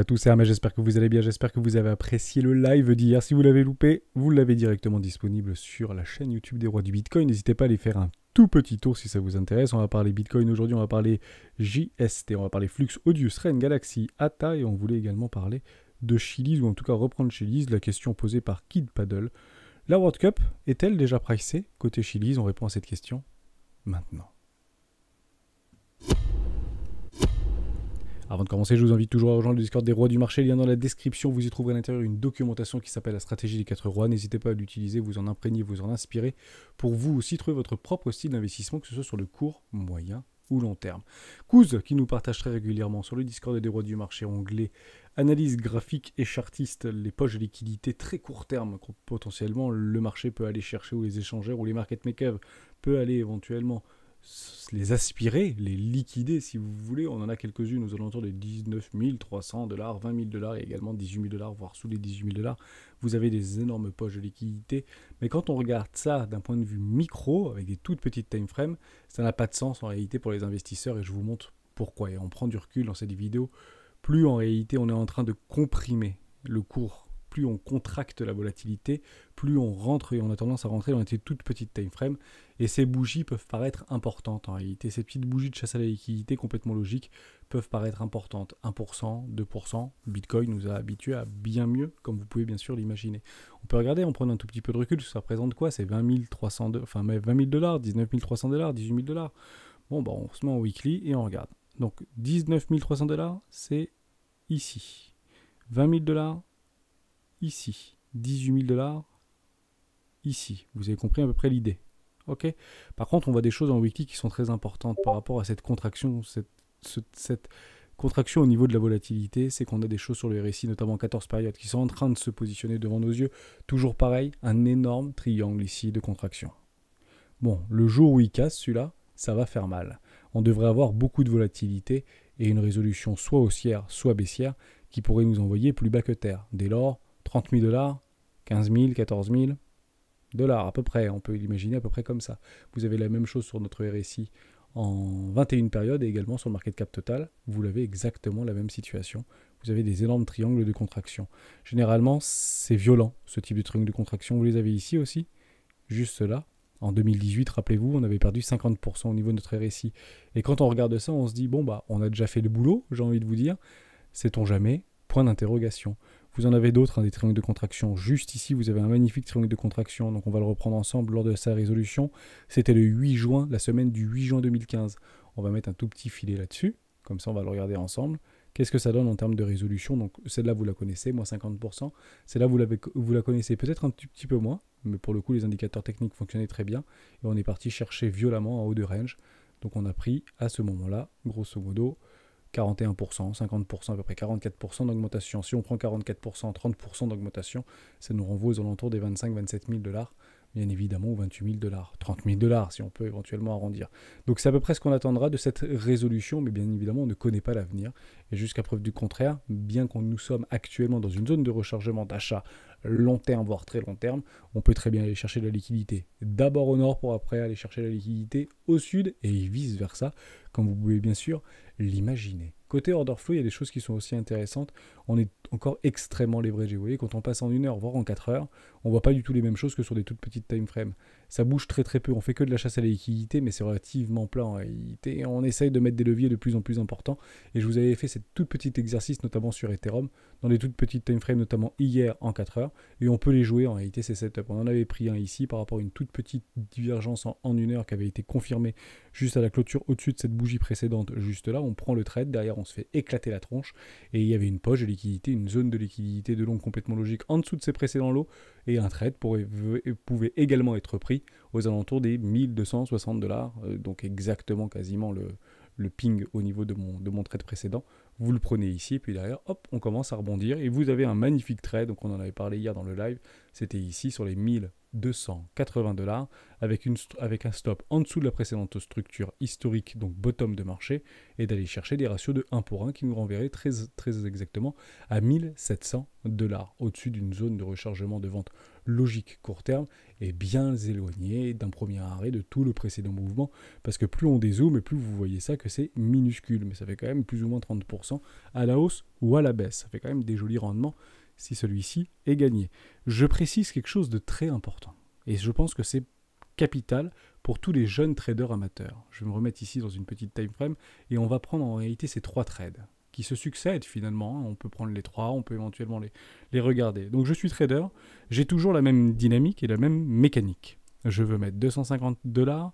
à tous, c'est Hermès, j'espère que vous allez bien, j'espère que vous avez apprécié le live d'hier. Si vous l'avez loupé, vous l'avez directement disponible sur la chaîne YouTube des Rois du Bitcoin. N'hésitez pas à aller faire un tout petit tour si ça vous intéresse. On va parler Bitcoin aujourd'hui, on va parler JST, on va parler Flux, Audius, Ren, Galaxy, ATA et on voulait également parler de Chiliz ou en tout cas reprendre Chiliz. La question posée par Kid Paddle. La World Cup est-elle déjà pricée côté Chiliz? On répond à cette question maintenant. Avant de commencer, je vous invite toujours à rejoindre le Discord des Rois du Marché. Lien dans la description. Vous y trouverez à l'intérieur une documentation qui s'appelle la stratégie des 4 rois. N'hésitez pas à l'utiliser, vous en imprégner, vous en inspirer pour vous aussi trouver votre propre style d'investissement, que ce soit sur le court, moyen ou long terme. Kouz, qui nous partage très régulièrement sur le Discord des Rois du Marché onglet analyse graphique et chartiste, les poches de liquidité très court terme que potentiellement le marché peut aller chercher ou les échangeurs ou les market makers peut aller éventuellement les aspirer, les liquider si vous voulez. On en a quelques-unes aux alentours des 19 300 $, 20 000 $, et également 18 000 $, voire sous les 18 000 $. Vous avez des énormes poches de liquidité. Mais quand on regarde ça d'un point de vue micro, avec des toutes petites time frames, ça n'a pas de sens en réalité pour les investisseurs et je vous montre pourquoi. Et on prend du recul dans cette vidéo. Plus en réalité on est en train de comprimer le cours, plus on contracte la volatilité, plus on rentre et on a tendance à rentrer dans des toutes petites time frames. Et ces bougies peuvent paraître importantes en réalité. Ces petites bougies de chasse à la liquidité complètement logiques peuvent paraître importantes. 1%, 2%. Bitcoin nous a habitués à bien mieux, comme vous pouvez bien sûr l'imaginer. On peut regarder en prenant un tout petit peu de recul, ça représente quoi? C'est 20 300 $, enfin 20 000 $, 19 300 $, 18 000 $. Bon, bah on se met en weekly et on regarde. Donc 19 300 $, c'est ici. 20 000 $, ici. 18 000 $, ici. Vous avez compris à peu près l'idée. Ok. Par contre, on voit des choses en weekly qui sont très importantes par rapport à cette contraction, cette contraction au niveau de la volatilité. C'est qu'on a des choses sur le RSI, notamment 14 périodes, qui sont en train de se positionner devant nos yeux. Toujours pareil, un énorme triangle ici de contraction. Bon, le jour où il casse celui-là, ça va faire mal. On devrait avoir beaucoup de volatilité et une résolution soit haussière, soit baissière, qui pourrait nous envoyer plus bas que terre. Dès lors, 30 000 $, 15 000, 14 000 $ à peu près, on peut l'imaginer à peu près comme ça. Vous avez la même chose sur notre RSI en 21 périodes et également sur le market cap total, vous l'avez exactement la même situation. Vous avez des énormes triangles de contraction. Généralement, c'est violent ce type de triangle de contraction. Vous les avez ici aussi, juste là. En 2018, rappelez-vous, on avait perdu 50% au niveau de notre RSI. Et quand on regarde ça, on se dit, bon, bah, on a déjà fait le boulot, j'ai envie de vous dire. Sait-on jamais? Point d'interrogation. Vous en avez d'autres, des triangles de contraction. Juste ici, vous avez un magnifique triangle de contraction. Donc, on va le reprendre ensemble lors de sa résolution. C'était le 8 juin, la semaine du 8 juin 2015. On va mettre un tout petit filet là-dessus. Comme ça, on va le regarder ensemble. Qu'est-ce que ça donne en termes de résolution? Donc, celle-là, vous la connaissez, moins 50%. Celle-là, vous la connaissez peut-être un petit peu moins. Mais pour le coup, les indicateurs techniques fonctionnaient très bien. Et on est parti chercher violemment en haut de range. Donc, on a pris à ce moment-là, grosso modo, 41%, 50%, à peu près 44% d'augmentation. Si on prend 44%, 30% d'augmentation, ça nous renvoie aux alentours des 25-27 000 $, bien évidemment, ou 28 000 $, 30 000 $ si on peut éventuellement arrondir. Donc c'est à peu près ce qu'on attendra de cette résolution, mais bien évidemment, on ne connaît pas l'avenir. Et jusqu'à preuve du contraire, bien qu'on nous sommes actuellement dans une zone de rechargement d'achat long terme, voire très long terme, on peut très bien aller chercher de la liquidité d'abord au nord pour après aller chercher la liquidité au sud et vice versa, comme vous pouvez bien sûr l'imaginer. Côté order flow, il y a des choses qui sont aussi intéressantes. On est encore extrêmement leveragé. Vous voyez, quand on passe en 1 heure, voire en 4 heures, on ne voit pas du tout les mêmes choses que sur des toutes petites time frames. Ça bouge très très peu. On fait que de la chasse à la liquidité, mais c'est relativement plat en réalité. On essaye de mettre des leviers de plus en plus importants. Et je vous avais fait cette toute petite exercice, notamment sur Ethereum, dans les toutes petites time frames, notamment hier en 4 heures. Et on peut les jouer en réalité, ces setups. On en avait pris un ici par rapport à une toute petite divergence en 1 heure qui avait été confirmée juste à la clôture au-dessus de cette bougie précédente. Juste là, on prend le trade. Derrière, on se fait éclater la tronche. Et il y avait une poche de liquidité, une zone de liquidité de long complètement logique en dessous de ces précédents lots. Et un trade pouvait également être pris aux alentours des 1260 $. Donc exactement quasiment le ping au niveau de mon trade précédent. Vous le prenez ici, puis derrière, hop, on commence à rebondir. Et vous avez un magnifique trade, donc on en avait parlé hier dans le live, c'était ici sur les 1280 $, avec un stop en dessous de la précédente structure historique, donc bottom de marché, et d'aller chercher des ratios de 1 pour 1 qui nous renverraient très exactement à 1700 $, au-dessus d'une zone de rechargement de vente logique court terme est bien éloigné d'un premier arrêt de tout le précédent mouvement, parce que plus on dézoome et plus vous voyez ça que c'est minuscule, mais ça fait quand même plus ou moins 30% à la hausse ou à la baisse. Ça fait quand même des jolis rendements si celui-ci est gagné. Je précise quelque chose de très important, et je pense que c'est capital pour tous les jeunes traders amateurs. Je vais me remettre ici dans une petite time frame, et on va prendre en réalité ces 3 trades qui se succèdent finalement. On peut prendre les 3, on peut éventuellement les regarder. Donc je suis trader, j'ai toujours la même dynamique et la même mécanique. Je veux mettre 250$,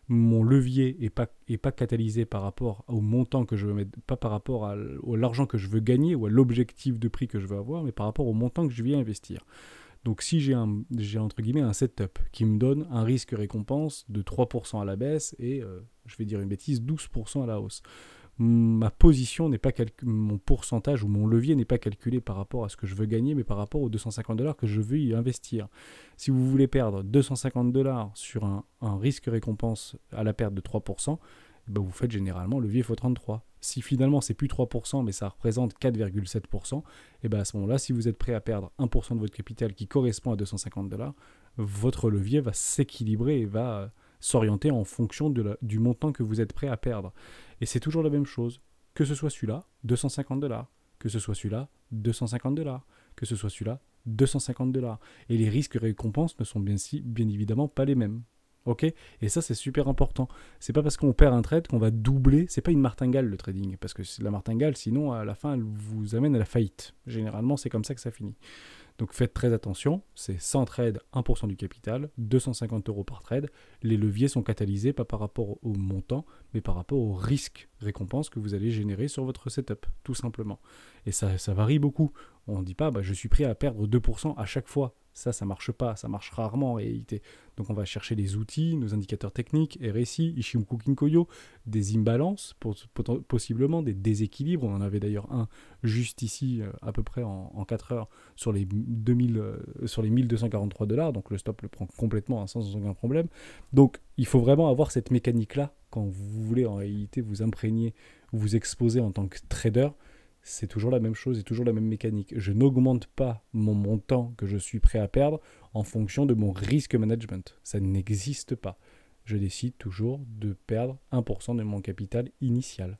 mon levier est pas catalysé par rapport au montant que je veux mettre, pas par rapport à l'argent que je veux gagner ou à l'objectif de prix que je veux avoir, mais par rapport au montant que je viens investir. Donc si j'ai entre guillemets un setup qui me donne un risque-récompense de 3% à la baisse et, je vais dire une bêtise, 12% à la hausse. Ma position n'est pas mon pourcentage ou mon levier n'est pas calculé par rapport à ce que je veux gagner, mais par rapport aux 250$ que je veux y investir. Si vous voulez perdre 250$ sur un risque-récompense à la perte de 3%, ben vous faites généralement levier x33. Si finalement c'est plus 3%, mais ça représente 4,7%, et ben à ce moment-là, si vous êtes prêt à perdre 1% de votre capital qui correspond à 250$, votre levier va s'équilibrer et va s'orienter en fonction du montant que vous êtes prêt à perdre. Et c'est toujours la même chose. Que ce soit celui-là, 250$. Que ce soit celui-là, 250$. Que ce soit celui-là, 250$. Et les risques et récompenses ne sont bien évidemment pas les mêmes. Ok ? Et ça, c'est super important. C'est pas parce qu'on perd un trade qu'on va doubler. C'est pas une martingale, le trading. Parce que la martingale, sinon, à la fin, elle vous amène à la faillite. Généralement, c'est comme ça que ça finit. Donc faites très attention, c'est 100 trades, 1% du capital, 250€ par trade. Les leviers sont catalysés pas par rapport au montant, mais par rapport au risque récompense que vous allez générer sur votre setup, tout simplement. Et ça varie beaucoup. On ne dit pas, je suis prêt à perdre 2% à chaque fois. Ça marche pas, ça marche rarement en réalité. Donc on va chercher des outils, nos indicateurs techniques, RSI, Ichimoku Kinkoyo, des imbalances, possiblement des déséquilibres. On en avait d'ailleurs un juste ici, à peu près en 4 heures, sur les 1243$. Donc le stop le prend complètement sans aucun problème. Donc il faut vraiment avoir cette mécanique-là quand vous voulez en réalité vous imprégner, vous exposer en tant que trader. C'est toujours la même chose et toujours la même mécanique. Je n'augmente pas mon montant que je suis prêt à perdre en fonction de mon risque management. Ça n'existe pas. Je décide toujours de perdre 1% de mon capital initial.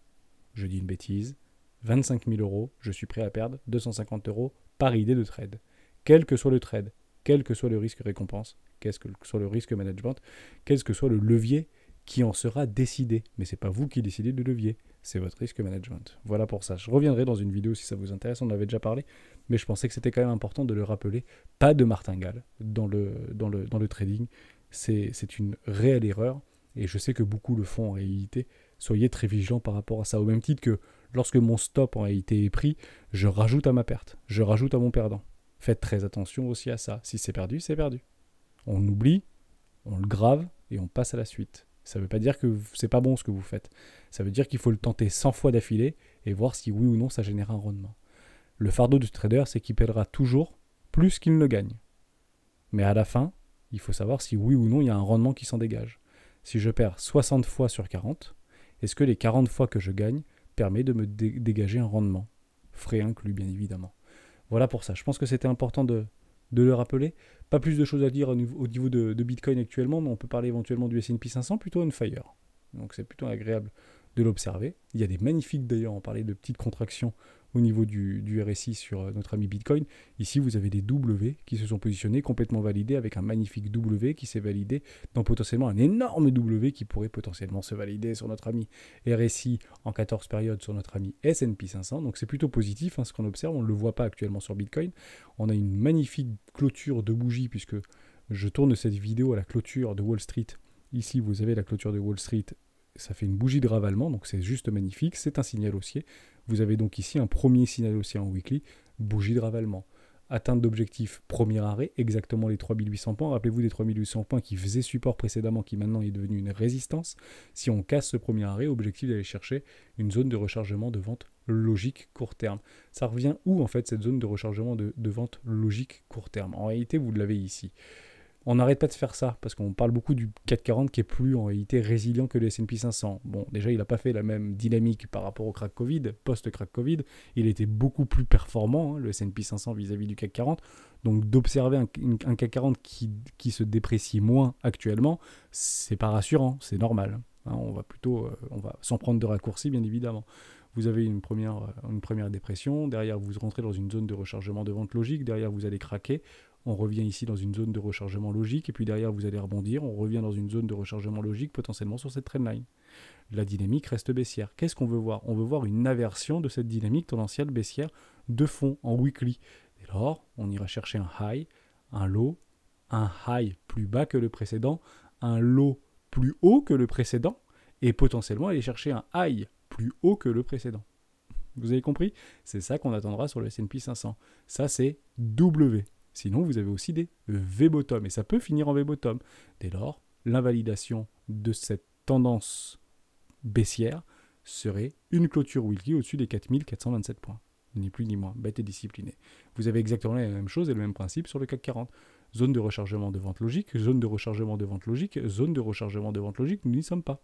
Je dis une bêtise, 25 000€, je suis prêt à perdre 250€ par idée de trade. Quel que soit le trade, quel que soit le risque récompense, quel que soit le risque management, quel que soit le levier qui en sera décidé. Mais ce n'est pas vous qui décidez du levier, c'est votre risque management. Voilà pour ça. Je reviendrai dans une vidéo si ça vous intéresse, on en avait déjà parlé, mais je pensais que c'était quand même important de le rappeler. Pas de martingale dans le trading, c'est une réelle erreur, et je sais que beaucoup le font en réalité. Soyez très vigilants par rapport à ça, au même titre que lorsque mon stop en réalité est pris, je rajoute à ma perte, je rajoute à mon perdant. Faites très attention aussi à ça. Si c'est perdu, c'est perdu. On oublie, on le grave et on passe à la suite. Ça ne veut pas dire que c'est pas bon ce que vous faites. Ça veut dire qu'il faut le tenter 100 fois d'affilée et voir si oui ou non ça génère un rendement. Le fardeau du trader, c'est qu'il paiera toujours plus qu'il ne gagne. Mais à la fin, il faut savoir si oui ou non il y a un rendement qui s'en dégage. Si je perds 60 fois sur 40, est-ce que les 40 fois que je gagne permet de me dégager un rendement ? Frais inclus, bien évidemment. Voilà pour ça. Je pense que c'était important de le rappeler. Pas plus de choses à dire au niveau de Bitcoin actuellement, mais on peut parler éventuellement du S&P 500, plutôt on fire. Donc c'est plutôt agréable de l'observer. Il y a des magnifiques, d'ailleurs, on parlait de petites contractions au niveau du RSI sur notre ami Bitcoin. Ici, vous avez des W qui se sont positionnés, complètement validés, avec un magnifique W qui s'est validé dans potentiellement un énorme W qui pourrait potentiellement se valider sur notre ami RSI en 14 périodes sur notre ami S&P 500. Donc c'est plutôt positif ce qu'on observe, on ne le voit pas actuellement sur Bitcoin. On a une magnifique clôture de bougies puisque je tourne cette vidéo à la clôture de Wall Street. Ici, vous avez la clôture de Wall Street. Ça fait une bougie de ravalement, donc c'est juste magnifique. C'est un signal haussier. Vous avez donc ici un premier signal haussier en weekly, bougie de ravalement. Atteinte d'objectif, premier arrêt, exactement les 3800 points. Rappelez-vous des 3800 points qui faisaient support précédemment, qui maintenant est devenu une résistance. Si on casse ce premier arrêt, objectif d'aller chercher une zone de rechargement de vente logique court terme. Ça revient où en fait cette zone de rechargement de vente logique court terme ? En réalité, vous l'avez ici. On n'arrête pas de faire ça, parce qu'on parle beaucoup du CAC 40 qui est plus en réalité résilient que le S&P 500. Bon, déjà, il n'a pas fait la même dynamique par rapport au crack Covid, post-crack Covid. Il était beaucoup plus performant, le S&P 500 vis-à-vis du CAC 40. Donc, d'observer un CAC 40 qui se déprécie moins actuellement, c'est pas rassurant, c'est normal. On va s'en prendre de raccourcis, bien évidemment. Vous avez une première dépression, derrière vous rentrez dans une zone de rechargement de vente logique, derrière vous allez craquer, on revient ici dans une zone de rechargement logique, et puis derrière vous allez rebondir, on revient dans une zone de rechargement logique potentiellement sur cette trendline. La dynamique reste baissière. Qu'est-ce qu'on veut voir? On veut voir une aversion de cette dynamique tendancielle baissière de fond en weekly. Dès lors, on ira chercher un high, un low, un high plus bas que le précédent, un low plus haut que le précédent, et potentiellement aller chercher un high plus haut que le précédent. Vous avez compris? C'est ça qu'on attendra sur le S&P 500. Ça, c'est W. Sinon, vous avez aussi des V-bottom, et ça peut finir en V-bottom. Dès lors, l'invalidation de cette tendance baissière serait une clôture weekly au-dessus des 4427 points. Ni plus ni moins, bête et discipliné. Vous avez exactement la même chose et le même principe sur le CAC 40. Zone de rechargement de vente logique, zone de rechargement de vente logique, zone de rechargement de vente logique, nous n'y sommes pas.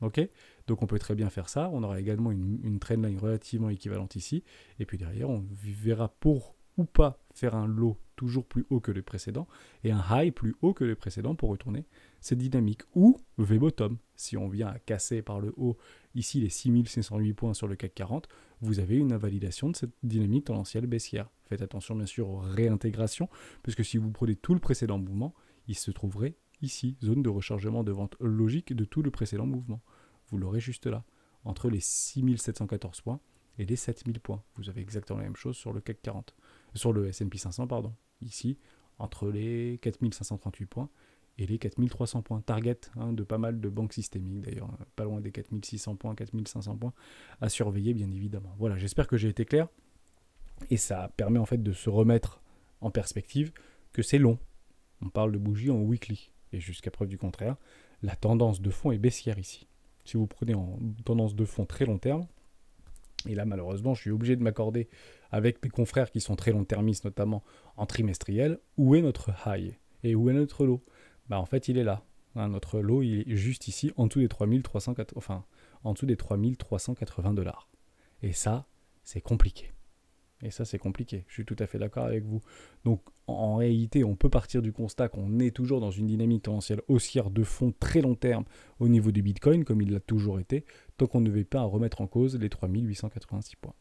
Ok, donc on peut très bien faire ça. On aura également une trendline relativement équivalente ici. Et puis derrière, on verra pour ou pas faire un low toujours plus haut que le précédent et un high plus haut que le précédent pour retourner cette dynamique. Ou V-bottom. Si on vient à casser par le haut ici les 6508 points sur le CAC 40, vous avez une invalidation de cette dynamique tendancielle baissière. Faites attention bien sûr aux réintégrations, puisque si vous prenez tout le précédent mouvement, il se trouverait ici, zone de rechargement de vente logique de tout le précédent mouvement. Vous l'aurez juste là, entre les 6714 points et les 7000 points. Vous avez exactement la même chose sur le CAC 40, sur le S&P 500, pardon. Ici, entre les 4538 points et les 4300 points. Target de pas mal de banques systémiques, d'ailleurs, pas loin des 4600 points, 4500 points à surveiller, bien évidemment. Voilà, j'espère que j'ai été clair. Et ça permet en fait de se remettre en perspective que c'est long. On parle de bougies en weekly. Et jusqu'à preuve du contraire, la tendance de fond est baissière ici. Si vous prenez en tendance de fond très long terme, et là malheureusement je suis obligé de m'accorder avec mes confrères qui sont très long-termistes, notamment en trimestriel, où est notre high et où est notre low? En fait il est là. Notre low il est juste ici, en dessous des 3380 $. Et ça, c'est compliqué. Et ça, c'est compliqué. Je suis tout à fait d'accord avec vous. Donc, en réalité, on peut partir du constat qu'on est toujours dans une dynamique tendancielle haussière de fond très long terme au niveau du Bitcoin, comme il l'a toujours été, tant qu'on ne veut pas remettre en cause les 3886 points.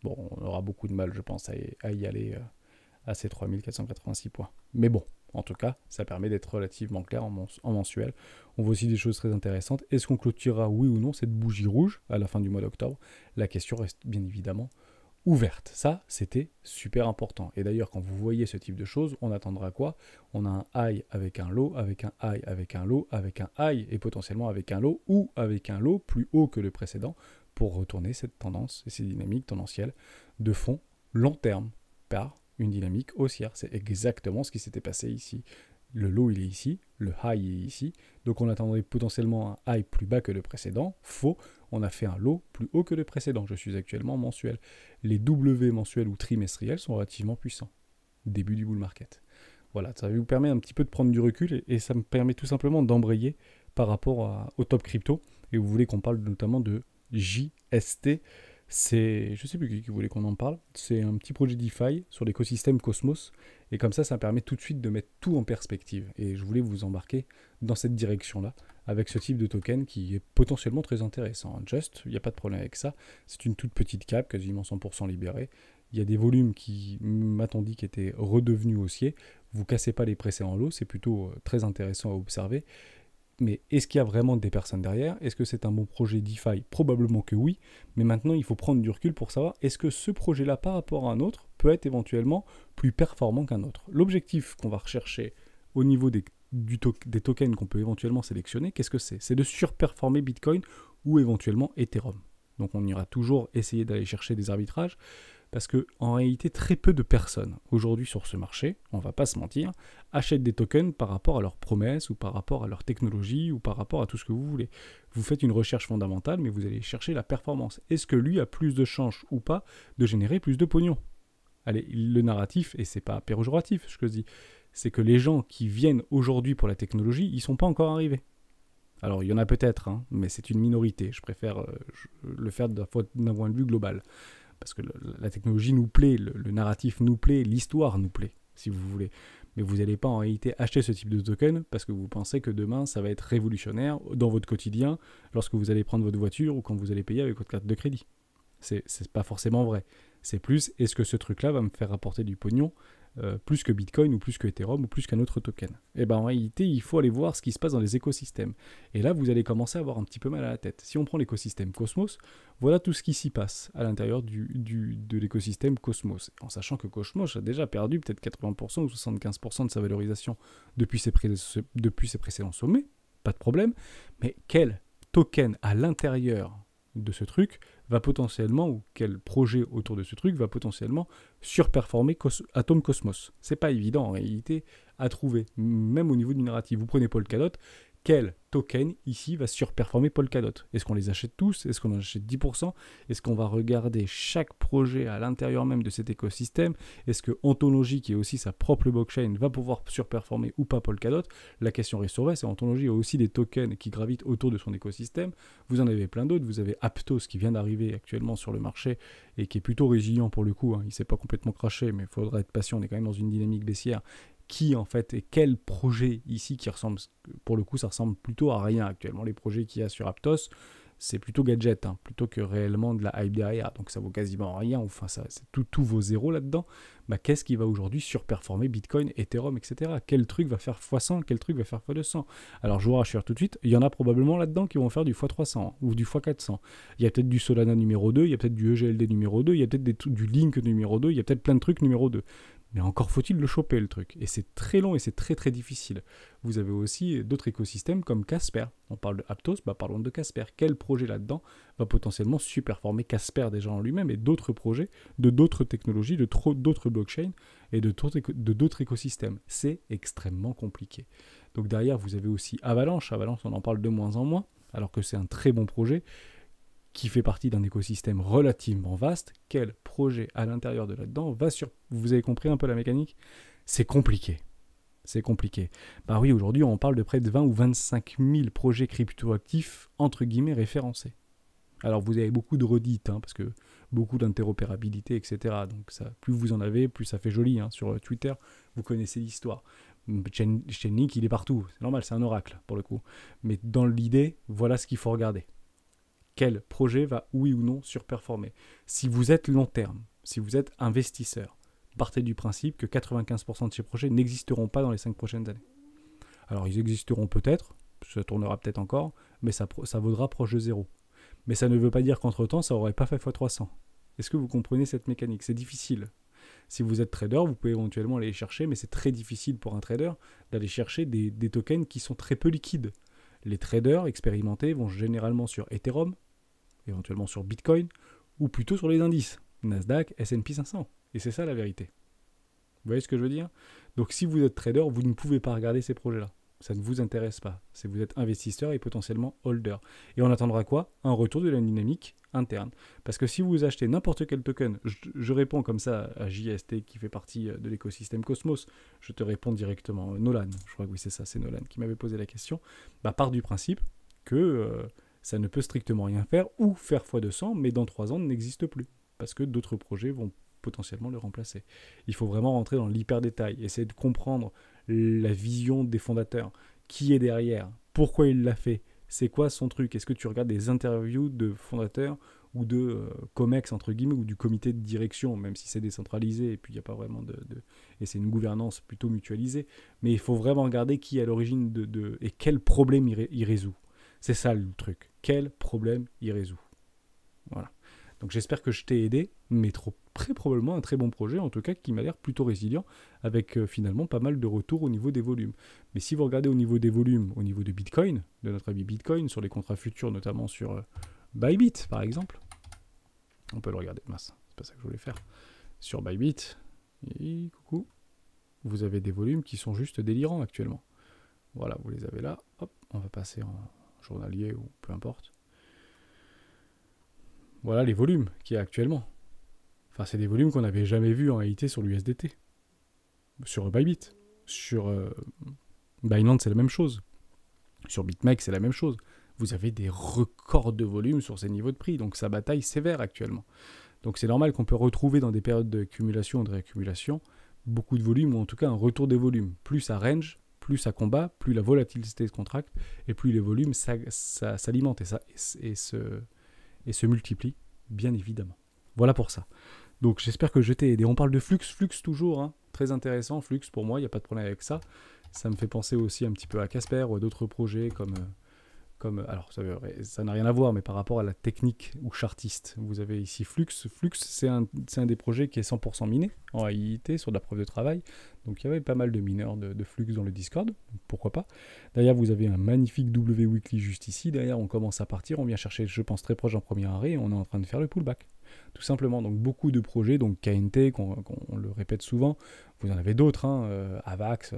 Bon, on aura beaucoup de mal, je pense, à y aller à ces 3486 points. Mais bon, en tout cas, ça permet d'être relativement clair en mensuel. On voit aussi des choses très intéressantes. Est-ce qu'on clôturera, oui ou non, cette bougie rouge à la fin du mois d'octobre? La question reste bien évidemment ouverte. Ça, c'était super important. Et d'ailleurs, quand vous voyez ce type de choses, on attendra quoi? On a un high avec un low, avec un high, avec un low, avec un high et potentiellement avec un low ou avec un low plus haut que le précédent pour retourner cette tendance et ces dynamiques tendancielles de fond long terme par une dynamique haussière. C'est exactement ce qui s'était passé ici. Le low, il est ici, le high est ici. Donc on attendrait potentiellement un high plus bas que le précédent. Faux, on a fait un low plus haut que le précédent. Je suis actuellement mensuel. Les W mensuels ou trimestriels sont relativement puissants. Début du bull market. Voilà, ça vous permet un petit peu de prendre du recul et ça me permet tout simplement d'embrayer par rapport au top crypto. Et vous voulez qu'on parle notamment de JST. Je ne sais plus qui voulait qu'on en parle. C'est un petit projet DeFi sur l'écosystème Cosmos. Et comme ça permet tout de suite de mettre tout en perspective. Et je voulais vous embarquer dans cette direction-là, avec ce type de token qui est potentiellement très intéressant. Just, il n'y a pas de problème avec ça. C'est une toute petite cap, quasiment 100% libérée. Il y a des volumes qui, m'a-t-on dit, qui étaient redevenus haussiers. Vous ne cassez pas les précédents lots, c'est plutôt très intéressant à observer. Mais est-ce qu'il y a vraiment des personnes derrière? Est-ce que c'est un bon projet DeFi? Probablement que oui. Mais maintenant, il faut prendre du recul pour savoir est-ce que ce projet-là, par rapport à un autre, peut être éventuellement plus performant qu'un autre. L'objectif qu'on va rechercher au niveau des tokens qu'on peut éventuellement sélectionner, qu'est-ce que c'est? C'est de surperformer Bitcoin ou éventuellement Ethereum. Donc on ira toujours essayer d'aller chercher des arbitrages parce qu'en réalité, très peu de personnes aujourd'hui sur ce marché, on ne va pas se mentir, achètent des tokens par rapport à leurs promesses ou par rapport à leur technologie ou par rapport à tout ce que vous voulez. Vous faites une recherche fondamentale, mais vous allez chercher la performance. Est-ce que lui a plus de chances ou pas de générer plus de pognon? Allez, le narratif, et c'est pas péjoratif ce que je dis, c'est que les gens qui viennent aujourd'hui pour la technologie, ils ne sont pas encore arrivés. Alors, il y en a peut-être, hein, mais c'est une minorité. Je préfère le faire d'un point de vue global. Parce que la technologie nous plaît, le narratif nous plaît, l'histoire nous plaît, si vous voulez. Mais vous n'allez pas en réalité acheter ce type de token parce que vous pensez que demain, ça va être révolutionnaire dans votre quotidien lorsque vous allez prendre votre voiture ou quand vous allez payer avec votre carte de crédit. C'est pas forcément vrai. C'est plus, est-ce que ce truc-là va me faire rapporter du pognon plus que Bitcoin ou plus que Ethereum ou plus qu'un autre token? Et bien en réalité, il faut aller voir ce qui se passe dans les écosystèmes. Et là, vous allez commencer à avoir un petit peu mal à la tête. Si on prend l'écosystème Cosmos, voilà tout ce qui s'y passe à l'intérieur de l'écosystème Cosmos. En sachant que Cosmos a déjà perdu peut-être 80% ou 75% de sa valorisation depuis ses précédents sommets, pas de problème. Mais quel token à l'intérieur de ce truc va potentiellement, ou quel projet autour de ce truc va potentiellement surperformer Atom Cosmos? C'est pas évident en réalité à trouver, même au niveau du narratif. Vous prenez Polkadot, quel token ici va surperformer Polkadot? Est-ce qu'on les achète tous? Est-ce qu'on en achète 10%? Est-ce qu'on va regarder chaque projet à l'intérieur même de cet écosystème? Est-ce que Ontology, qui est aussi sa propre blockchain, va pouvoir surperformer ou pas Polkadot? La question reste ouverte. Ontology a aussi des tokens qui gravitent autour de son écosystème. Vous en avez plein d'autres. Vous avez Aptos qui vient d'arriver actuellement sur le marché et qui est plutôt résilient pour le coup. Il ne s'est pas complètement craché, mais il faudra être patient. On est quand même dans une dynamique baissière. Qui en fait et quel projet ici qui ressemble, pour le coup ça ressemble plutôt à rien actuellement. Les projets qu'il y a sur Aptos, c'est plutôt gadget, plutôt que réellement de la hype derrière, donc ça vaut quasiment rien, enfin ça, c'est tous vos zéros là-dedans. Qu'est-ce qui va aujourd'hui surperformer Bitcoin, Ethereum, etc. Quel truc va faire x100, quel truc va faire x200? Alors je vous rassure tout de suite, il y en a probablement là-dedans qui vont faire du x300 ou du x400. Il y a peut-être du Solana numéro 2, il y a peut-être du EGLD numéro 2, il y a peut-être du Link numéro 2, il y a peut-être plein de trucs numéro 2. Mais encore faut-il le choper, le truc. Et c'est très long et c'est très très difficile. Vous avez aussi d'autres écosystèmes comme Casper. On parle de Aptos, parlons de Casper. Quel projet là-dedans va potentiellement superformer Casper déjà en lui-même et d'autres projets, de d'autres technologies, d'autres blockchains et de d'autres écosystèmes? C'est extrêmement compliqué. Donc derrière, vous avez aussi Avalanche. Avalanche, on en parle de moins en moins, alors que c'est un très bon projet qui fait partie d'un écosystème relativement vaste. Quel projet à l'intérieur de là-dedans va sur... Vous avez compris un peu la mécanique? C'est compliqué. C'est compliqué. Oui, aujourd'hui, on parle de près de 20 ou 25 000 projets cryptoactifs, entre guillemets, référencés. Alors, vous avez beaucoup de redites, parce que beaucoup d'interopérabilité, etc. Donc, ça, plus vous en avez, plus ça fait joli. Sur Twitter, vous connaissez l'histoire. Chainlink, il est partout. C'est normal, c'est un oracle, pour le coup. Mais dans l'idée, voilà ce qu'il faut regarder. Quel projet va, oui ou non, surperformer? Si vous êtes long terme, si vous êtes investisseur, partez du principe que 95% de ces projets n'existeront pas dans les 5 prochaines années. Alors, ils existeront peut-être, ça tournera peut-être encore, mais ça vaudra proche de zéro. Mais ça ne veut pas dire qu'entre-temps, ça n'aurait pas fait x300. Est-ce que vous comprenez cette mécanique? C'est difficile. Si vous êtes trader, vous pouvez éventuellement aller les chercher, mais c'est très difficile pour un trader d'aller chercher des tokens qui sont très peu liquides. Les traders expérimentés vont généralement sur Ethereum, éventuellement sur Bitcoin, ou plutôt sur les indices, Nasdaq, S&P 500. Et c'est ça la vérité. Vous voyez ce que je veux dire? Donc si vous êtes trader, vous ne pouvez pas regarder ces projets-là. Ça ne vous intéresse pas. Si vous êtes investisseur et potentiellement holder. Et on attendra quoi? Un retour de la dynamique interne. Parce que si vous achetez n'importe quel token, je réponds comme ça à JST qui fait partie de l'écosystème Cosmos, je te réponds directement. Nolan, je crois que oui c'est ça, c'est Nolan qui m'avait posé la question. Part du principe que ça ne peut strictement rien faire ou faire x200, mais dans 3 ans n'existe plus. Parce que d'autres projets vont potentiellement le remplacer. Il faut vraiment rentrer dans l'hyper détail, essayer de comprendre la vision des fondateurs, qui est derrière, pourquoi il l'a fait, c'est quoi son truc, est-ce que tu regardes des interviews de fondateurs ou de COMEX entre guillemets ou du comité de direction, même si c'est décentralisé et puis il n'y a pas vraiment et c'est une gouvernance plutôt mutualisée, mais il faut vraiment regarder qui est à l'origine et quel problème il résout. C'est ça le truc, quel problème il résout. Voilà. Donc j'espère que je t'ai aidé, mais très probablement un très bon projet, en tout cas qui m'a l'air plutôt résilient, avec finalement pas mal de retours au niveau des volumes. Mais si vous regardez au niveau des volumes, au niveau de Bitcoin, de notre ami Bitcoin, sur les contrats futurs, notamment sur Bybit par exemple, on peut le regarder, mince, c'est pas ça que je voulais faire, sur Bybit, et coucou, vous avez des volumes qui sont juste délirants actuellement. Voilà, vous les avez là, hop, on va passer en journalier ou peu importe. Voilà les volumes qu'il y a actuellement. Enfin, c'est des volumes qu'on n'avait jamais vus en réalité sur l'USDT. Sur Bybit. Sur Binance, c'est la même chose. Sur BitMEX, c'est la même chose. Vous avez des records de volume sur ces niveaux de prix, donc ça bataille sévère actuellement. Donc c'est normal qu'on peut retrouver dans des périodes d'accumulation ou de réaccumulation beaucoup de volume, ou en tout cas un retour des volumes. Plus ça range, plus ça combat, plus la volatilité se contracte, et plus les volumes s'alimentent et se multiplient, bien évidemment. Voilà pour ça. Donc j'espère que je t'ai aidé. On parle de Flux toujours, hein, très intéressant. Flux pour moi, il n'y a pas de problème avec ça. Ça me fait penser aussi un petit peu à Casper ou à d'autres projets comme alors ça n'a rien à voir, mais par rapport à la technique ou chartiste, vous avez ici Flux. Flux, c'est un des projets qui est 100% miné en réalité sur de la preuve de travail. Donc il y avait pas mal de mineurs de Flux dans le Discord, pourquoi pas. Derrière, vous avez un magnifique W Weekly juste ici. Derrière, on commence à partir, on vient chercher, je pense, très proche en premier arrêt, et on est en train de faire le pullback. Tout simplement, donc beaucoup de projets, donc KNT, qu'on le répète souvent, vous en avez d'autres, hein, Avax,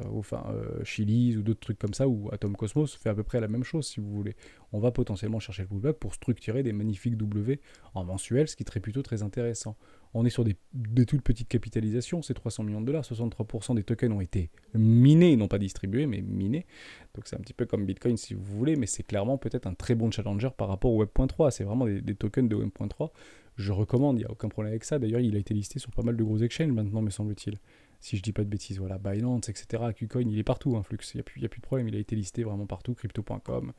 Chili's ou d'autres trucs comme ça, ou Atom Cosmos fait à peu près la même chose si vous voulez. On va potentiellement chercher le pullback pour structurer des magnifiques W en mensuel, ce qui serait plutôt très intéressant. On est sur des toutes petites capitalisations, c'est 300 millions de dollars, 63% des tokens ont été minés, non pas distribués, mais minés. Donc c'est un petit peu comme Bitcoin si vous voulez, mais c'est clairement peut-être un très bon challenger par rapport au Web.3. C'est vraiment des tokens de Web.3. Je recommande, il n'y a aucun problème avec ça. D'ailleurs, il a été listé sur pas mal de gros exchanges maintenant, me semble-t-il. Si je dis pas de bêtises, voilà, Binance, etc. KuCoin, il est partout, hein, Flux. Il n'y a plus de problème, il a été listé vraiment partout, crypto.com,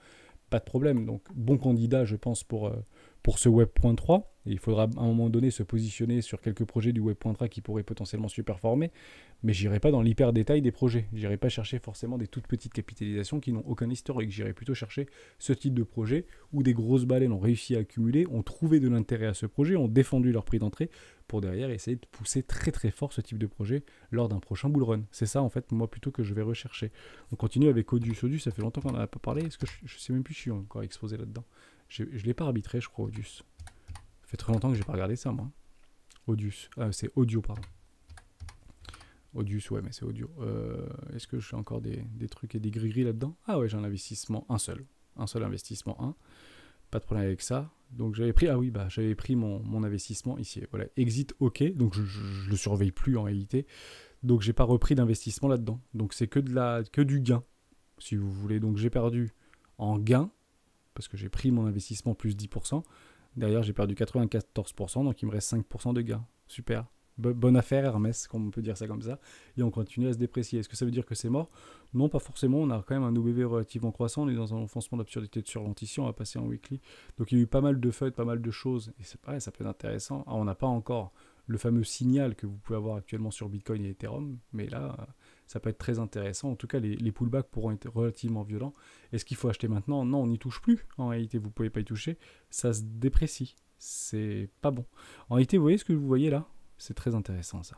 pas de problème. Donc, bon candidat, je pense, pour ce Web.3. Et il faudra à un moment donné se positionner sur quelques projets du Web.3 qui pourraient potentiellement superformer. Mais j'irai pas dans l'hyper détail des projets. J'irai pas chercher forcément des toutes petites capitalisations qui n'ont aucun historique. J'irai plutôt chercher ce type de projet où des grosses baleines ont réussi à accumuler, ont trouvé de l'intérêt à ce projet, ont défendu leur prix d'entrée pour derrière essayer de pousser très très fort ce type de projet lors d'un prochain bull run. C'est ça en fait, moi plutôt que je vais rechercher. On continue avec Odius. Odius, ça fait longtemps qu'on n'en a pas parlé. Est-ce que je sais même plus si je suis encore exposé là-dedans. Je ne l'ai pas arbitré, je crois, Odius. Ça fait très longtemps que j'ai pas regardé ça, moi. Odius. Ah, c'est audio, pardon. Odius, ouais, mais c'est audio. Est-ce que j'ai encore des trucs et des gris-gris là-dedans? Ah ouais, j'ai un investissement, un seul investissement, un. Pas de problème avec ça. Donc j'avais pris, j'avais pris mon investissement ici. Voilà, exit OK. Donc je le surveille plus en réalité. Donc j'ai pas repris d'investissement là-dedans. Donc c'est que du gain, si vous voulez. Donc j'ai perdu en gain parce que j'ai pris mon investissement plus 10%. Derrière, j'ai perdu 94%, donc il me reste 5% de gain. Super. Bonne affaire Hermès, comme on peut dire ça comme ça. Et on continue à se déprécier. Est-ce que ça veut dire que c'est mort? Non, pas forcément. On a quand même un OBV relativement croissant. On est dans un enfoncement d'absurdité de surventition. On va passer en weekly. Donc il y a eu pas mal de feuilles, pas mal de choses. Et c'est pareil, ça peut être intéressant. Ah, on n'a pas encore le fameux signal que vous pouvez avoir actuellement sur Bitcoin et Ethereum. Mais là, ça peut être très intéressant. En tout cas, les pullbacks pourront être relativement violents. Est-ce qu'il faut acheter maintenant? Non, on n'y touche plus. En réalité, vous ne pouvez pas y toucher. Ça se déprécie. C'est pas bon. En réalité, vous voyez ce que vous voyez là? C'est très intéressant ça.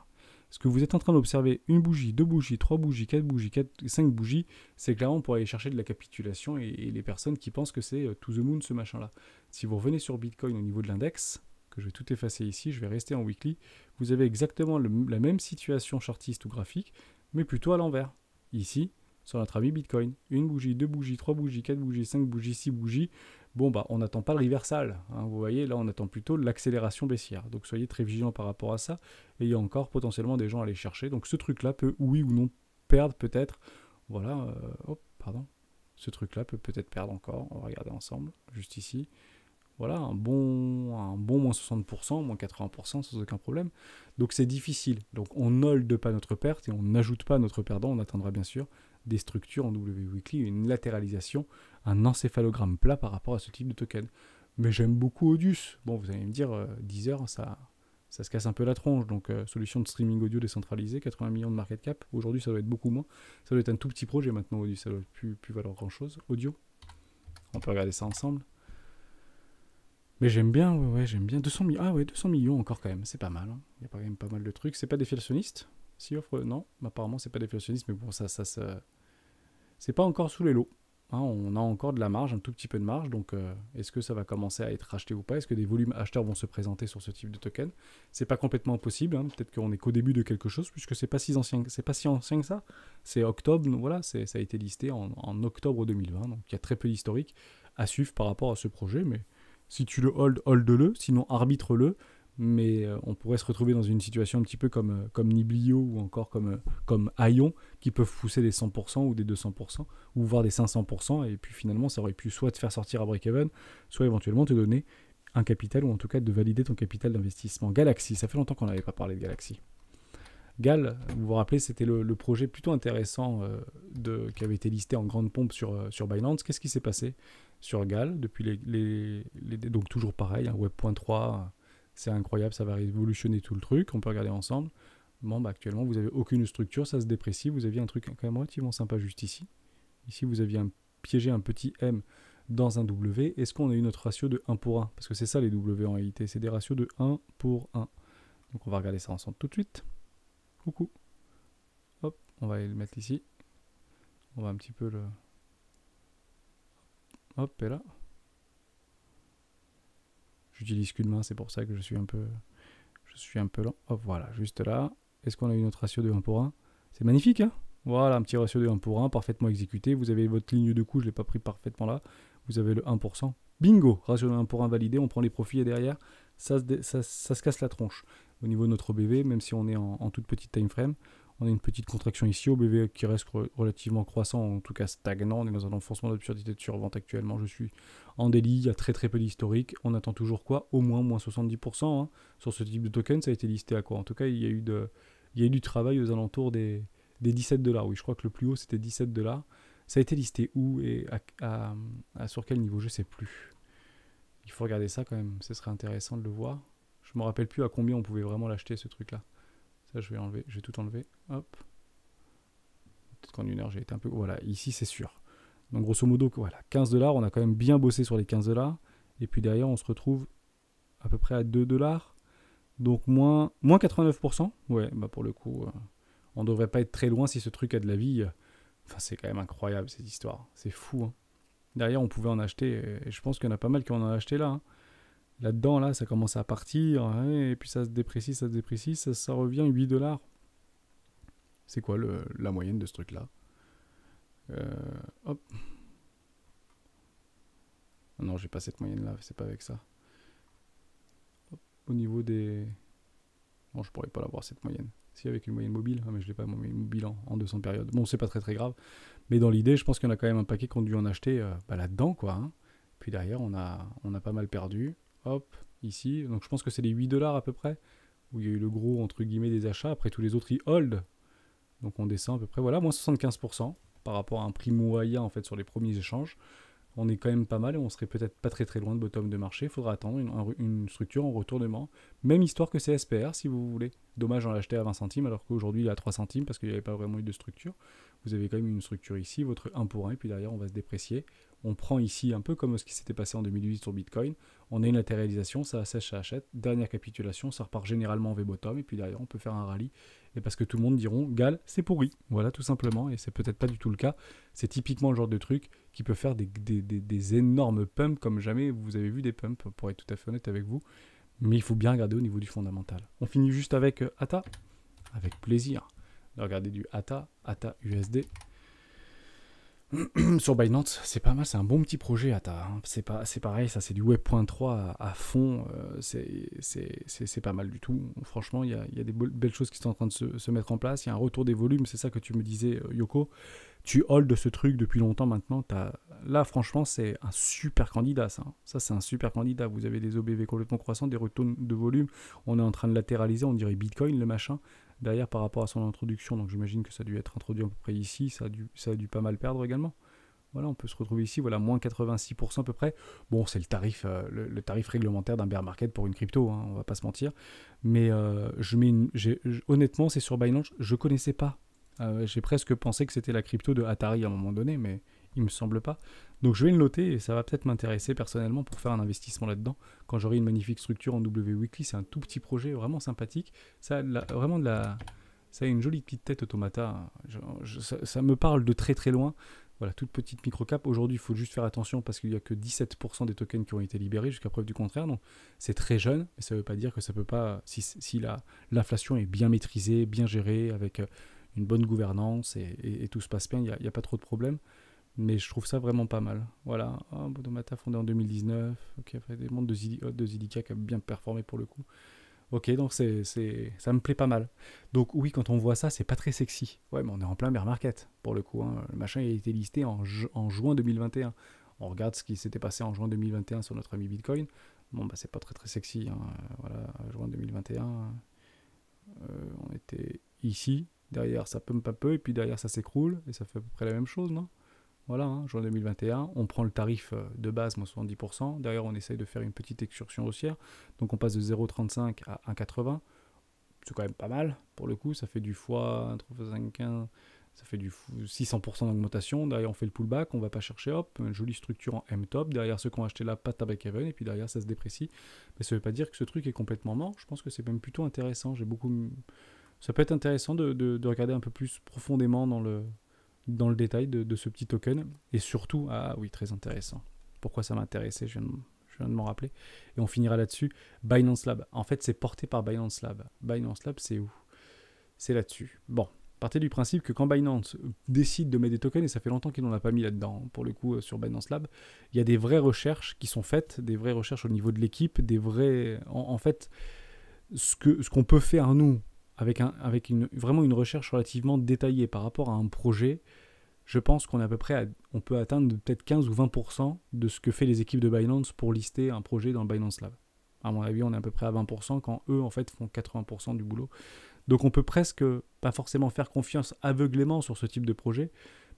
Ce que vous êtes en train d'observer, une bougie, deux bougies, trois bougies, quatre bougies, cinq bougies, c'est clairement pour aller chercher de la capitulation et les personnes qui pensent que c'est to the moon ce machin-là. Si vous revenez sur Bitcoin au niveau de l'index, que je vais tout effacer ici, je vais rester en weekly, vous avez exactement la même situation chartiste ou graphique, mais plutôt à l'envers. Ici, sur notre ami Bitcoin, une bougie, deux bougies, trois bougies, quatre bougies, cinq bougies, six bougies. Bon, on n'attend pas le reversal, hein, vous voyez, là on attend plutôt l'accélération baissière. Donc soyez très vigilants par rapport à ça. Et il y a encore potentiellement des gens à aller chercher. Donc ce truc-là peut, oui ou non, perdre peut-être. Voilà, ce truc-là peut peut-être perdre encore. On va regarder ensemble, juste ici. Voilà, un bon moins 60%, moins 80% sans aucun problème. Donc c'est difficile. Donc on n'holde pas notre perte et on n'ajoute pas notre perdant. On attendra bien sûr des structures en W Weekly, une latéralisation, un encéphalogramme plat par rapport à ce type de token. Mais j'aime beaucoup Odius. Bon, vous allez me dire, 10 heures, ça se casse un peu la tronche. Donc solution de streaming audio décentralisée, 80 millions de market cap. Aujourd'hui, ça doit être beaucoup moins. Ça doit être un tout petit projet maintenant, Odius. Ça doit plus valoir grand-chose. Audio. On peut regarder ça ensemble. Mais j'aime bien, ouais, j'aime bien. 200 millions, 200 millions encore quand même, c'est pas mal. Hein. Il y a quand même pas mal de trucs. C'est pas déflationiste? Si offre, non, apparemment c'est pas déflationniste, mais bon, ça c'est pas encore sous les lots. Hein, on a encore de la marge, un tout petit peu de marge, donc est-ce que ça va commencer à être racheté ou pas? Est-ce que des volumes acheteurs vont se présenter sur ce type de token? C'est pas complètement impossible, hein. Peut-être qu'on est qu'au début de quelque chose, puisque c'est pas si ancien que ça. C'est octobre, voilà, ça a été listé en octobre 2020, donc il y a très peu d'historique à suivre par rapport à ce projet, mais si tu le hold-le, sinon arbitre-le, mais on pourrait se retrouver dans une situation un petit peu comme Niblio ou encore comme Aion, qui peuvent pousser des 100% ou des 200%, ou voire des 500%, et puis finalement ça aurait pu soit te faire sortir à break-even, soit éventuellement te donner un capital, ou en tout cas de valider ton capital d'investissement. Galaxy, ça fait longtemps qu'on n'avait pas parlé de Galaxy. Gal, vous vous rappelez, c'était le projet plutôt intéressant qui avait été listé en grande pompe sur Binance. Qu'est-ce qui s'est passé sur Gal depuis donc toujours pareil, Web.3, c'est incroyable, ça va révolutionner tout le truc, on peut regarder ensemble. Bon, actuellement, vous n'avez aucune structure, ça se déprécie, vous aviez un truc quand même relativement sympa juste ici. Ici, vous aviez piégé un petit M dans un W. Est-ce qu'on a eu notre ratio de 1 pour 1? Parce que c'est ça les W en réalité, c'est des ratios de 1 pour 1. Donc on va regarder ça ensemble tout de suite. Coucou. Hop, on va aller le mettre ici. On va un petit peu le... Hop, et là. J'utilise qu'une main, c'est pour ça que je suis un peu lent. Hop, voilà, juste là. Est-ce qu'on a eu notre ratio de 1 pour 1? C'est magnifique, hein? Voilà, un petit ratio de 1 pour 1, parfaitement exécuté. Vous avez votre ligne de coût, je ne l'ai pas pris parfaitement là. Vous avez le 1%. Bingo! Ratio de 1 pour 1 validé, on prend les profits et derrière, ça se casse la tronche. Au niveau de notre OBV, même si on est en toute petite time frame, on a une petite contraction ici, OBV qui reste relativement croissant, en tout cas stagnant. On est dans un enfoncement d'absurdité de survente actuellement. Je suis en délit, il y a très peu d'historique. On attend toujours quoi? Au moins 70%. Hein. Sur ce type de token, ça a été listé à quoi? En tout cas, il y a eu du travail aux alentours des 17$. Oui, je crois que le plus haut, c'était 17$. Ça a été listé où et sur quel niveau? Je sais plus. Il faut regarder ça quand même, ce serait intéressant de le voir. Je me rappelle plus à combien on pouvait vraiment l'acheter ce truc là. Ça je vais enlever, je vais tout enlever. Hop. Peut-être qu'en une heure j'ai été un peu... Voilà, ici c'est sûr. Donc grosso modo, voilà, 15$, on a quand même bien bossé sur les 15$. Et puis derrière on se retrouve à peu près à 2$. Donc moins 89%. Ouais, bah pour le coup, on devrait pas être très loin si ce truc a de la vie. Enfin c'est quand même incroyable cette histoire. C'est fou. Hein. Derrière on pouvait en acheter, et je pense qu'il y en a pas mal qui en ont acheté là. Hein. Là-dedans, là, ça commence à partir, ouais, et puis ça se déprécie, ça revient 8$. C'est quoi la moyenne de ce truc-là? Hop. Non, j'ai pas cette moyenne-là, c'est pas avec ça. Hop. Au niveau des... Bon, je pourrais pas l'avoir cette moyenne. Si, avec une moyenne mobile, mais je l'ai pas, moyenne mobile en 200 périodes. Bon, c'est pas très grave, mais dans l'idée, je pense qu'il y en a quand même un paquet qui ont dû en acheter là-dedans, quoi. Hein. Puis derrière, on a pas mal perdu. Hop. Ici, donc je pense que c'est les 8$ à peu près, où il y a eu le gros, entre guillemets, des achats. Après, tous les autres, ils hold. Donc on descend à peu près, voilà, moins 75% par rapport à un prix moyen, en fait, sur les premiers échanges. On est quand même pas mal et on serait peut-être pas très loin de bottom de marché. Il faudra attendre une structure en retournement. Même histoire que CSPR, si vous voulez. Dommage, on l'a acheté à 20 centimes, alors qu'aujourd'hui, il est à 3 centimes parce qu'il n'y avait pas vraiment eu de structure. Vous avez quand même une structure ici, votre 1 pour 1, et puis derrière, on va se déprécier. On prend ici un peu comme ce qui s'était passé en 2008 sur Bitcoin. On a une latéralisation, ça assèche, ça achète. Dernière capitulation, ça repart généralement en V-bottom. Et puis derrière, on peut faire un rallye. Et parce que tout le monde diront, Gal, c'est pourri. Voilà, tout simplement. Et c'est peut-être pas du tout le cas. C'est typiquement le genre de truc qui peut faire des énormes pumps comme jamais vous avez vu des pumps, pour être tout à fait honnête avec vous. Mais il faut bien regarder au niveau du fondamental. On finit juste avec ATA. Avec plaisir de regarder du ATA USD. Sur Binance, c'est pas mal, c'est un bon petit projet ATA. Hein. C'est pareil, ça c'est du Web.3 à fond, c'est pas mal du tout. Franchement, il y a des belles choses qui sont en train de se mettre en place. Il y a un retour des volumes, c'est ça que tu me disais, Yoko. Tu hold ce truc depuis longtemps maintenant. Là, franchement, c'est un super candidat, ça. Ça, c'est un super candidat. Vous avez des OBV complètement croissants, des retours de volume. On est en train de latéraliser, on dirait Bitcoin, le machin. Derrière, par rapport à son introduction, donc j'imagine que ça a dû être introduit à peu près ici, ça a dû pas mal perdre également. Voilà, on peut se retrouver ici, voilà, moins 86% à peu près. Bon, c'est le tarif, le tarif réglementaire d'un bear market pour une crypto, hein, on va pas se mentir. Mais honnêtement, c'est sur Binance, je connaissais pas. J'ai presque pensé que c'était la crypto de Atari à un moment donné, mais il me semble pas. Donc je vais le noter et ça va peut-être m'intéresser personnellement pour faire un investissement là-dedans. Quand j'aurai une magnifique structure en W Weekly, c'est un tout petit projet vraiment sympathique. Ça a une jolie petite tête Automata. Ça me parle de très loin. Voilà, toute petite microcap. Aujourd'hui, il faut juste faire attention parce qu'il n'y a que 17% des tokens qui ont été libérés jusqu'à preuve du contraire. Donc c'est très jeune, mais ça ne veut pas dire que ça peut pas, si l'inflation est bien maîtrisée, bien gérée, avec une bonne gouvernance et tout se passe bien, il n'y a pas trop de problèmes. Mais je trouve ça vraiment pas mal. Voilà, Automata fondé en 2019, qui a fait des montres de Zilliqa qui a bien performé pour le coup. Ok, donc ça me plaît pas mal. Donc oui, quand on voit ça, c'est pas très sexy. Ouais, mais on est en plein bear market, pour le coup, hein. Le machin il a été listé en juin 2021. On regarde ce qui s'était passé en juin 2021 sur notre ami Bitcoin. Bon, bah c'est pas très très sexy, hein. Voilà, juin 2021, on était ici. Derrière, ça pump un peu, et puis derrière, ça s'écroule, et ça fait à peu près la même chose, non? Voilà, hein, juin 2021, on prend le tarif de base, moins 70%. Derrière, on essaye de faire une petite excursion haussière. Donc, on passe de 0,35 à 1,80. C'est quand même pas mal, pour le coup. Ça fait du fois 3,15, ça fait du 600% d'augmentation. Derrière, on fait le pullback, on va pas chercher, hop, une jolie structure en M-top. Derrière, ceux qui ont acheté là, pas de break-even, et puis derrière, ça se déprécie. Mais ça veut pas dire que ce truc est complètement mort. Je pense que c'est même plutôt intéressant. Ça peut être intéressant de regarder un peu plus profondément dans le détail de ce petit token. Et surtout, ah oui, très intéressant. Pourquoi ça m'intéressait, je viens de m'en rappeler. Et on finira là-dessus. Binance Lab. En fait, c'est porté par Binance Lab. Binance Lab, c'est où? C'est là-dessus. Bon, partez du principe que quand Binance décide de mettre des tokens, et ça fait longtemps qu'ils n'en a pas mis là-dedans, pour le coup, sur Binance Lab, il y a des vraies recherches qui sont faites, des vraies recherches au niveau de l'équipe, des vrais... En fait, ce qu'on peut faire, nous, avec vraiment une recherche relativement détaillée par rapport à un projet, je pense qu'on est à peu près on peut atteindre peut-être 15 ou 20% de ce que fait les équipes de Binance pour lister un projet dans le Binance Lab. À mon avis, on est à peu près à 20% quand eux, en fait, font 80% du boulot. Donc on peut presque pas forcément faire confiance aveuglément sur ce type de projet,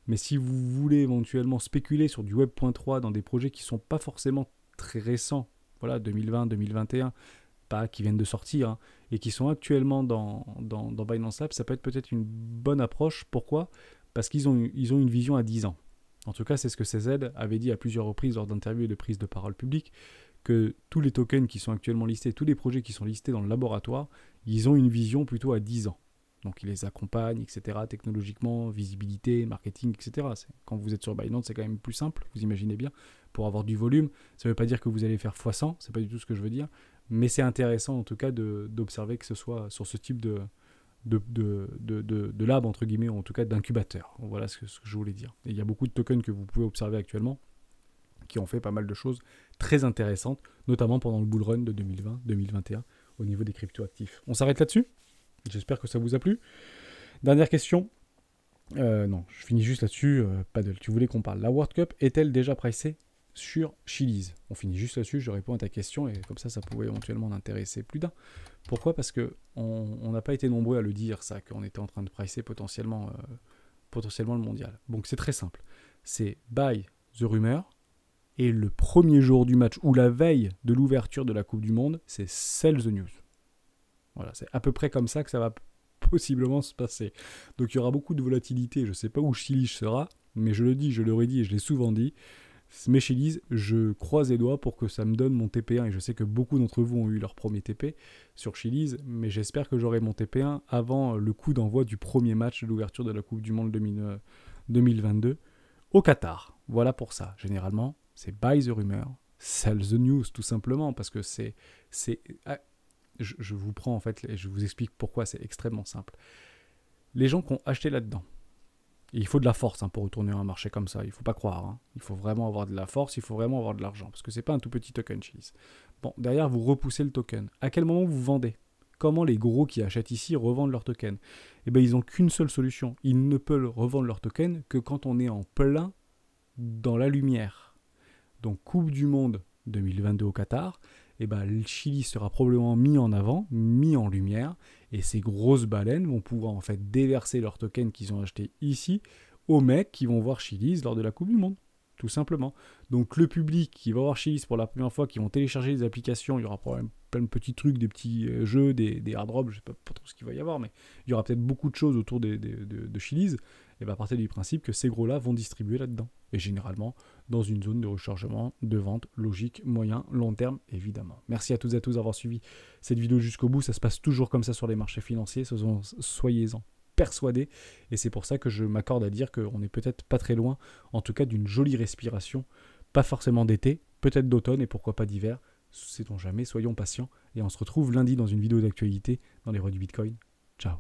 mais si vous voulez éventuellement spéculer sur du Web.3 dans des projets qui ne sont pas forcément très récents, voilà, 2020, 2021, pas qui viennent de sortir, hein, et qui sont actuellement dans Binance Lab, ça peut être peut-être une bonne approche. Pourquoi? Parce qu'ils ont une vision à 10 ans. En tout cas, c'est ce que CZ avait dit à plusieurs reprises lors d'interviews et de prises de parole publiques, que tous les tokens qui sont actuellement listés, tous les projets qui sont listés dans le laboratoire, ils ont une vision plutôt à 10 ans. Donc ils les accompagnent, etc., technologiquement, visibilité, marketing, etc. Quand vous êtes sur Binance, c'est quand même plus simple, vous imaginez bien, pour avoir du volume. Ça ne veut pas dire que vous allez faire x100, c'est pas du tout ce que je veux dire, mais c'est intéressant en tout cas d'observer que ce soit sur ce type de lab, entre guillemets, ou en tout cas d'incubateur. Voilà ce que je voulais dire. Et il y a beaucoup de tokens que vous pouvez observer actuellement qui ont fait pas mal de choses très intéressantes, notamment pendant le bull run de 2020-2021 au niveau des cryptoactifs. On s'arrête là-dessus. J'espère que ça vous a plu. Dernière question. Non, je finis juste là-dessus. Paddle, tu voulais qu'on parle. La World Cup est-elle déjà pricée sur Chiliz? On finit juste là-dessus, je réponds à ta question et comme ça pouvait éventuellement en intéresser plus d'un. Pourquoi? Parce qu'on n'a pas été nombreux à le dire, ça, qu'on était en train de pricer potentiellement le mondial. Donc c'est très simple. C'est buy the rumor et le premier jour du match ou la veille de l'ouverture de la Coupe du Monde, c'est sell the news. Voilà, c'est à peu près comme ça que ça va possiblement se passer. Donc il y aura beaucoup de volatilité, je ne sais pas où Chiliz sera, mais je le dis, je l'aurais dit et je l'ai souvent dit, mes Chiliz, je croise les doigts pour que ça me donne mon TP1, et je sais que beaucoup d'entre vous ont eu leur premier TP sur Chiliz, mais j'espère que j'aurai mon TP1 avant le coup d'envoi du premier match de l'ouverture de la Coupe du Monde 2022 au Qatar. Voilà pour ça, généralement, c'est buy the rumor, sell the news, tout simplement, parce que je vous prends en fait, et je vous explique pourquoi c'est extrêmement simple. Les gens qui ont acheté là-dedans, et il faut de la force pour retourner un marché comme ça, il ne faut pas croire. Hein. Il faut vraiment avoir de la force, il faut vraiment avoir de l'argent, parce que ce n'est pas un tout petit token Chiliz. Bon, derrière, vous repoussez le token. À quel moment vous vendez? Comment les gros qui achètent ici revendent leur token? Eh bien, ils n'ont qu'une seule solution. Ils ne peuvent revendre leur token que quand on est en plein dans la lumière. Donc, Coupe du Monde 2022 au Qatar, eh ben, le Chili sera probablement mis en avant, mis en lumière, et ces grosses baleines vont pouvoir en fait déverser leurs tokens qu'ils ont achetés ici aux mecs qui vont voir Chiliz lors de la Coupe du Monde, tout simplement. Donc le public qui va voir Chiliz pour la première fois, qui vont télécharger des applications, il y aura probablement plein de petits trucs, des petits jeux, des airdrops, je ne sais pas trop ce qu'il va y avoir, mais il y aura peut-être beaucoup de choses autour de Chiliz, et bien à partir du principe que ces gros-là vont distribuer là-dedans. Et généralement, dans une zone de rechargement, de vente logique, moyen, long terme, évidemment. Merci à toutes et à tous d'avoir suivi cette vidéo jusqu'au bout. Ça se passe toujours comme ça sur les marchés financiers, soyez-en persuadés. Et c'est pour ça que je m'accorde à dire qu'on n'est peut-être pas très loin, en tout cas d'une jolie respiration, pas forcément d'été, peut-être d'automne et pourquoi pas d'hiver. Sait-on jamais, soyons patients. Et on se retrouve lundi dans une vidéo d'actualité dans les rois du Bitcoin. Ciao.